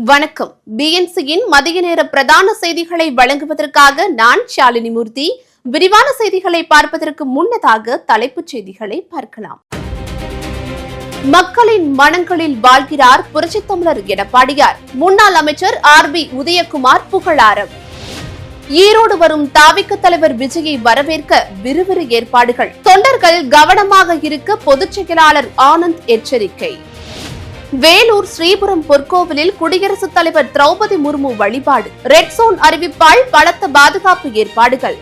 வணக்கம். பிஎன்சியின் மதிய நேர பிரதான செய்திகளை வழங்குவதற்காக நான் ஷாலினி மூர்த்தி. விரிவான செய்திகளை பார்ப்பதற்கு முன்னதாக தலைப்புச் செய்திகளை பார்க்கலாம். மக்களின் மனங்களில் வாழ்கிறார் புரட்சித் தமிழர் எடப்பாடியார். முன்னாள் அமைச்சர் RB உதயகுமார் புகழாரம். ஈரோடு வரும் தாவிக தலைவர் விஜயை வரவேற்க விறுவிறு ஏற்பாடுகள். தொண்டர்கள் கவனமாக இருக்க பொதுச் செயலாளர் ஆனந்த் எச்சரிக்கை. வேலூர் ஸ்ரீபுரம் பொற்கோவிலில் குடியரசுத் தலைவர் திரௌபதி முர்மு வழிபாடு. ரெட் சோன் அறிவிப்பால் பலத்த பாதுகாப்பு ஏற்பாடுகள்.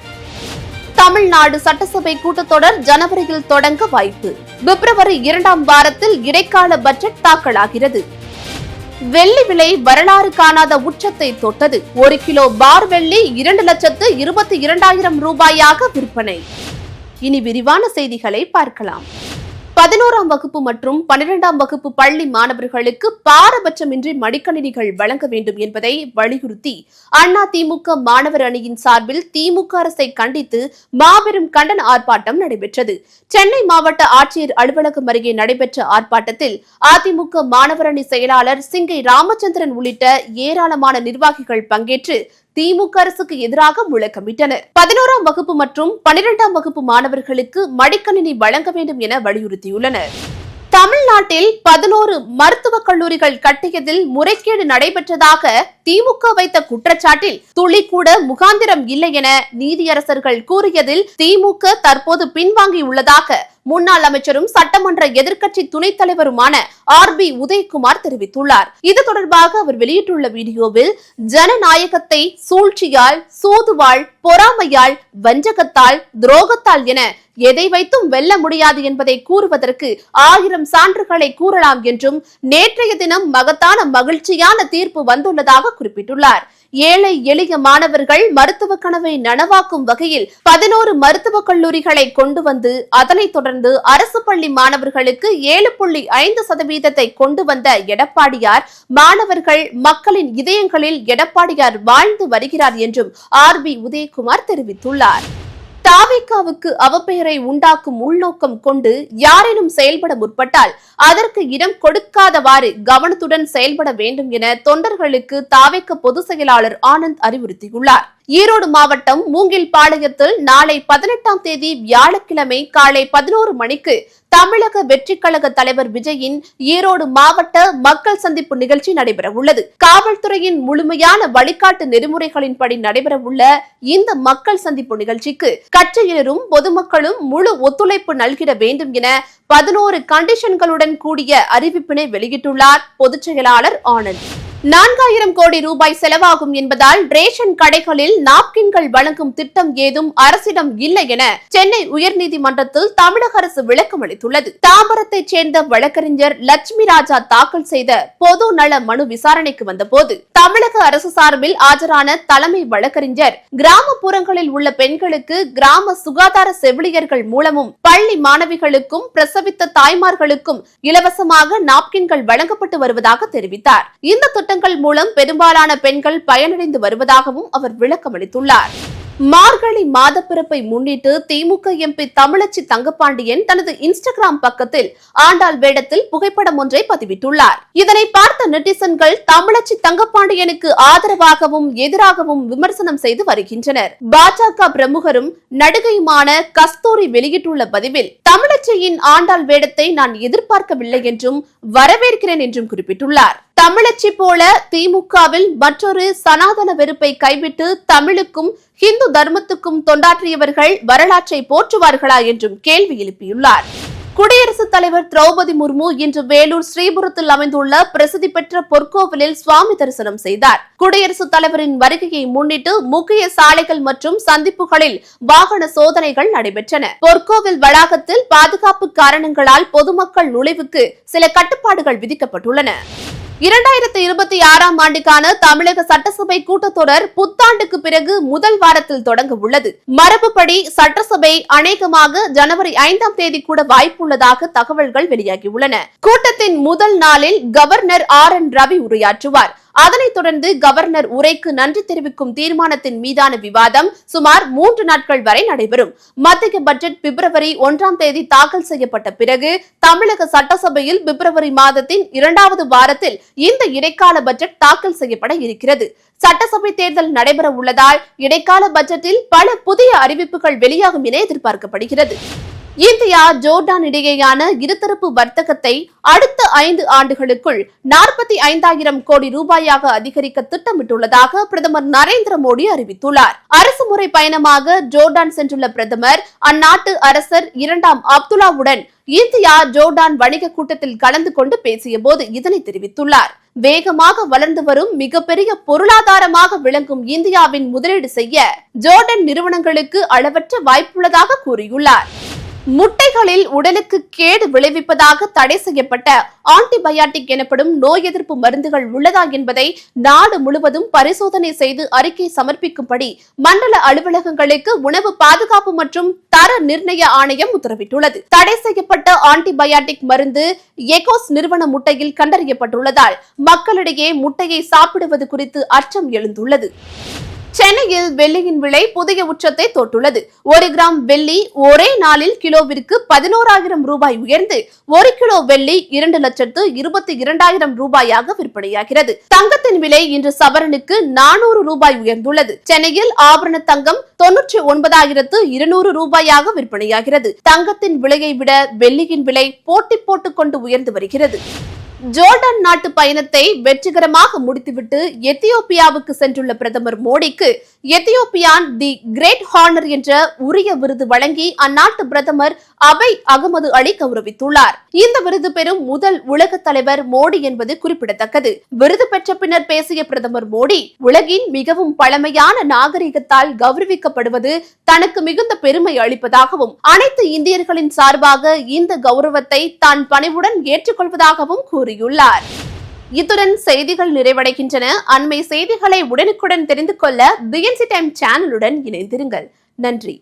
தமிழ்நாடு சட்டசபை கூட்டத்தொடர் ஜனவரியில் தொடங்க வாய்ப்பு. பிப்ரவரி 2ஆம் வாரத்தில் இடைக்கால பட்ஜெட் தாக்கலாகிறது. வெள்ளி விலை வரலாறு காணாத உச்சத்தை தொட்டது. 1 கிலோ பார் வெள்ளி 2,22,000 ரூபாயாக விற்பனை. இனி விரிவான செய்திகளை பார்க்கலாம். 11ஆம் வகுப்பு மற்றும் 12ஆம் வகுப்பு பள்ளி மாணவர்களுக்கு பாரபட்சமின்றி மடிக்கணினிகள் வழங்க வேண்டும் என்பதை வலியுறுத்தி அதிமுக மாணவர் அணியின் சார்பில் திமுக அரசை கண்டித்து மாபெரும் கண்டன ஆர்ப்பாட்டம் நடைபெற்றது. சென்னை மாவட்ட ஆட்சியர் அலுவலகம் அருகே நடைபெற்ற ஆர்ப்பாட்டத்தில் அதிமுக மாணவர் அணி செயலாளர் சிங்கை ராமச்சந்திரன் உள்ளிட்ட ஏராளமான நிர்வாகிகள் பங்கேற்று திமுக அரசுக்கு எதிராக முழக்கமிட்டனர். 11ஆம் வகுப்பு மற்றும் 12ஆம் வகுப்பு மாணவர்களுக்கு மடிக்கணினி வழங்க வேண்டும் என வலியுறுத்தியுள்ளனர். தமிழ்நாட்டில் 11 மருத்துவக் கல்லூரிகள் கட்டியதில் முறைகேடு நடைபெற்றதாக திமுக வைத்த குற்றச்சாட்டில் துளி கூட முகாந்திரம் இல்லை என நீதியரசர்கள் கூறியதில் திமுக தற்போது பின்வாங்கியுள்ளதாக முன்னாள் அமைச்சரும் சட்டமன்ற எதிர்க்கட்சி துணைத் தலைவருமான RB உதயகுமார் தெரிவித்துள்ளார். இது தொடர்பாக அவர் வெளியிட்டுள்ள வீடியோவில், ஜனநாயகத்தை சூழ்ச்சியால், சூதுவாள், பொறாமையால், வஞ்சகத்தால், துரோகத்தால் என எதை வைத்தும் வெல்ல முடியாது என்பதை கூறுவதற்கு 1000 சான்றுகளை கூறலாம் என்றும் நேற்றைய தினம் மகத்தான மகிழ்ச்சியான தீர்ப்பு வந்துள்ளதாக குறிப்பிட்டுள்ளார். ஏழை எளிய மாணவர்கள் மருத்துவ கனவை நனவாக்கும் வகையில் 11 மருத்துவக் கல்லூரிகளை கொண்டு வந்து அதனைத் தொடர்ந்து அரசு பள்ளி மாணவர்களுக்கு 7.5% கொண்டு வந்த எடப்பாடியார் மாணவர்கள் மக்களின் இதயங்களில் எடப்பாடியார் வாழ்ந்து வருகிறார் என்றும் RB உதயகுமார் தெரிவித்துள்ளார். தாவிகாவுக்கு அவப்பெயரை உண்டாக்கும் உள்நோக்கம் கொண்டு யாரேனும் செயல்பட முற்பட்டால் அதற்கு இடம் கொடுக்காதவாறு கவனத்துடன் செயல்பட வேண்டும் என தொண்டர்களுக்கு தாவிக பொதுச் செயலாளர் ஆனந்த் அறிவுறுத்தியுள்ளார். ஈரோடு மாவட்டம் மூங்கில்பாளையத்தில் நாளை 18ஆம் தேதி வியாழக்கிழமை காலை 11 மணிக்கு தமிழக வெற்றிக் கழக தலைவர் விஜயின் ஈரோடு மாவட்ட மக்கள் சந்திப்பு நிகழ்ச்சி நடைபெறவுள்ளது. காவல்துறையின் முழுமையான வழிகாட்டு நெறிமுறைகளின்படி நடைபெறவுள்ள இந்த மக்கள் சந்திப்பு நிகழ்ச்சிக்கு கட்சியினரும் பொதுமக்களும் முழு ஒத்துழைப்பு நல்கிட வேண்டும் என 11 கண்டிஷன்களுடன் கூடிய அறிவிப்பினை வெளியிட்டுள்ளார் பொதுச் செயலாளர் ஆனந்த். 4000 கோடி ரூபாய் செலவாகும் என்பதால் ரேஷன் கடைகளில் நாப்கின்கள் வழங்கும் திட்டம் ஏதும் அரசிடம் இல்லை என சென்னை உயர்நீதிமன்றத்தில் தமிழக அரசு விளக்கம் அளித்துள்ளது. தாம்பரத்தைச் சேர்ந்த வழக்கறிஞர் லட்சுமி ராஜா தாக்கல் செய்த பொது நல மனு விசாரணைக்கு வந்தபோது தமிழக அரசு சார்பில் ஆஜரான தலைமை வழக்கறிஞர் கிராமப்புறங்களில் உள்ள பெண்களுக்கு கிராம சுகாதார செவிலியர்கள் மூலமும் பள்ளி மாணவிகளுக்கும் பிரசவித்த தாய்மார்களுக்கும் இலவசமாக நாப்கின்கள் வழங்கப்பட்டு வருவதாக தெரிவித்தார். இந்த திட்டங்கள் மூலம் பெரும்பாலான பெண்கள் பயனடைந்து வருவதாகவும் அவர் விளக்கம் அளித்துள்ளார். மார்கழி மாத பிறப்பை முன்னிட்டு திமுக MP தமிழச்சி தங்கப்பாண்டியன் தனது இன்ஸ்டாகிராம் பக்கத்தில் ஆண்டாள் வேடத்தில் புகைப்படம் ஒன்றை பதிவிட்டுள்ளார். இதனை பார்த்த நெட்டிசன்கள் தமிழச்சி தங்கப்பாண்டியனுக்கு ஆதரவாகவும் எதிராகவும் விமர்சனம் செய்து வருகின்றனர். பாஜக பிரமுகரும் நடிகையுமான கஸ்தூரி வெளியிட்டுள்ள பதிவில், தமிழச்சியின் ஆண்டாள் வேடத்தை நான் எதிர்பார்க்கவில்லை என்றும் வரவேற்கிறேன் என்றும் குறிப்பிட்டுள்ளார். தமிழச்சி போல திமுகவில் மற்றொரு சனாதன வெறுப்பை கைவிட்டு தமிழுக்கும் ஹிந்து தர்மத்துக்கும் தொண்டாற்றியவர்கள் வரலாற்றை போற்றுவார்களா என்றும் கேள்வி எழுப்பியுள்ளார். குடியரசுத் தலைவர் திரௌபதி முர்மு இன்று வேலூர் ஸ்ரீபுரத்தில் அமைந்துள்ள பிரசித்தி பெற்ற பொற்கோவிலில் சுவாமி தரிசனம் செய்தார். குடியரசுத் தலைவரின் வருகையை முன்னிட்டு முக்கிய சாலைகள் மற்றும் சந்திப்புகளில் வாகன சோதனைகள் நடைபெற்றன. பொற்கோவில் வளாகத்தில் பாதுகாப்பு காரணங்களால் பொதுமக்கள் நுழைவுக்கு சில கட்டுப்பாடுகள் விதிக்கப்பட்டுள்ளன. 2026ஆம் ஆண்டுக்கான தமிழக சட்டசபை கூட்டத்தொடர் புத்தாண்டுக்கு பிறகு முதல் வாரத்தில் தொடங்க உள்ளது. மரபுப்படி சட்டசபை அநேகமாக ஜனவரி 5ஆம் தேதி கூட வாய்ப்புள்ளதாக தகவல்கள் வெளியாகியுள்ளன. கூட்டத்தின் முதல் நாளில் கவர்னர் RN ரவி உரையாற்றுவார். அதனைத் தொடர்ந்து கவர்னர் உரைக்கு நன்றி தெரிவிக்கும் தீர்மானத்தின் மீதான விவாதம் சுமார் 3 நாட்கள் வரை நடைபெறும். மத்திய பட்ஜெட் பிப்ரவரி 1ஆம் தேதி தாக்கல் செய்யப்பட்ட பிறகு தமிழக சட்டசபையில் பிப்ரவரி மாதத்தின் 2வது வாரத்தில் இந்த இடைக்கால பட்ஜெட் தாக்கல் செய்யப்பட இருக்கிறது. சட்டசபை தேர்தல் நடைபெற உள்ளதால் இடைக்கால பட்ஜெட்டில் பல புதிய அறிவிப்புகள் வெளியாகும் என எதிர்பார்க்கப்படுகிறது. இந்தியா ஜோர்டான் இடையேயான இருதரப்பு வர்த்தகத்தை அடுத்த 5 ஆண்டுகளுக்குள் 45,000 கோடி ரூபாயாக அதிகரிக்க திட்டமிட்டுள்ளதாக பிரதமர் நரேந்திர மோடி அறிவித்துள்ளார். அரசுமுறை பயணமாக ஜோர்டான் சென்றுள்ள பிரதமர் அந்நாட்டு அரசர் 2ஆம் அப்துல்லாவுடன் இந்தியா ஜோர்டான் வணிக கூட்டத்தில் கலந்து கொண்டு பேசிய போது இதனை தெரிவித்துள்ளார். வேகமாக வளர்ந்து வரும் மிகப்பெரிய பொருளாதாரமாக விளங்கும் இந்தியாவின் முதலீடு செய்ய ஜோர்டன் நிறுவனங்களுக்கு அளவற்ற வாய்ப்புள்ளதாக கூறியுள்ளார். முட்டைகளில் உடலுக்கு கேடு விளைவிப்பதாக தடை செய்யப்பட்ட ஆன்டிபயாட்டிக் எனப்படும் நோய் எதிர்ப்பு மருந்துகள் உள்ளதா என்பதை நாடு முழுவதும் பரிசோதனை செய்து அறிக்கை சமர்ப்பிக்கும்படி மண்டல அலுவலகங்களுக்கு உணவு பாதுகாப்பு மற்றும் தர நிர்ணய ஆணையம் உத்தரவிட்டுள்ளது. தடை செய்யப்பட்ட ஆன்டிபயாட்டிக் மருந்து எகோஸ் நிறுவன முட்டையில் கண்டறியப்பட்டுள்ளதால் மக்களிடையே முட்டையை சாப்பிடுவது குறித்து அச்சம் எழுந்துள்ளது. சென்னையில் வெள்ளியின் விலை புதிய உச்சத்தை தொட்டுள்ளது. 1 கிராம் வெள்ளி ஒரே நாளில் கிலோவிற்கு 11,000 ரூபாய் உயர்ந்து 1 கிலோ வெள்ளி 2,22,000 ரூபாயாக விற்பனையாகிறது. தங்கத்தின் விலை இன்று சவரனுக்கு 400 ரூபாய் உயர்ந்துள்ளது. சென்னையில் ஆபரண தங்கம் 99,200 ரூபாயாக விற்பனையாகிறது. தங்கத்தின் விலையை விட வெள்ளியின் விலை போட்டி போட்டுக்கொண்டு உயர்ந்து வருகிறது. ஜோர்டான் நாட்டு பயணத்தை வெற்றிகரமாக முடித்துவிட்டு எத்தியோப்பியாவுக்கு சென்றுள்ள பிரதமர் மோடிக்கு எத்தியோப்பியான் தி கிரேட் ஹானர் என்ற உரிய விருது வழங்கி அந்நாட்டு பிரதமர் அபை அகமது அலி கௌரவித்துள்ளார். இந்த விருது பெறும் முதல் உலக தலைவர் மோடி என்பது குறிப்பிடத்தக்கது. விருது பெற்ற பின்னர் பேசிய பிரதமர் மோடி, உலகின் மிகவும் பழமையான நாகரிகத்தால் கௌரவிக்கப்படுவது தனக்கு மிகுந்த பெருமை அளிப்பதாகவும் அனைத்து இந்தியர்களின் சார்பாக இந்த கௌரவத்தை தான் பணிவுடன் ஏற்றுக்கொள்வதாகவும் கூறியுள்ளார். இத்துடன் செய்திகள் நிறைவடைகின்றன. அண்மை செய்திகளை உடனுக்குடன் தெரிந்து கொள்ள BNC டைம் சேனலுடன் இணைந்திருங்கள். நன்றி.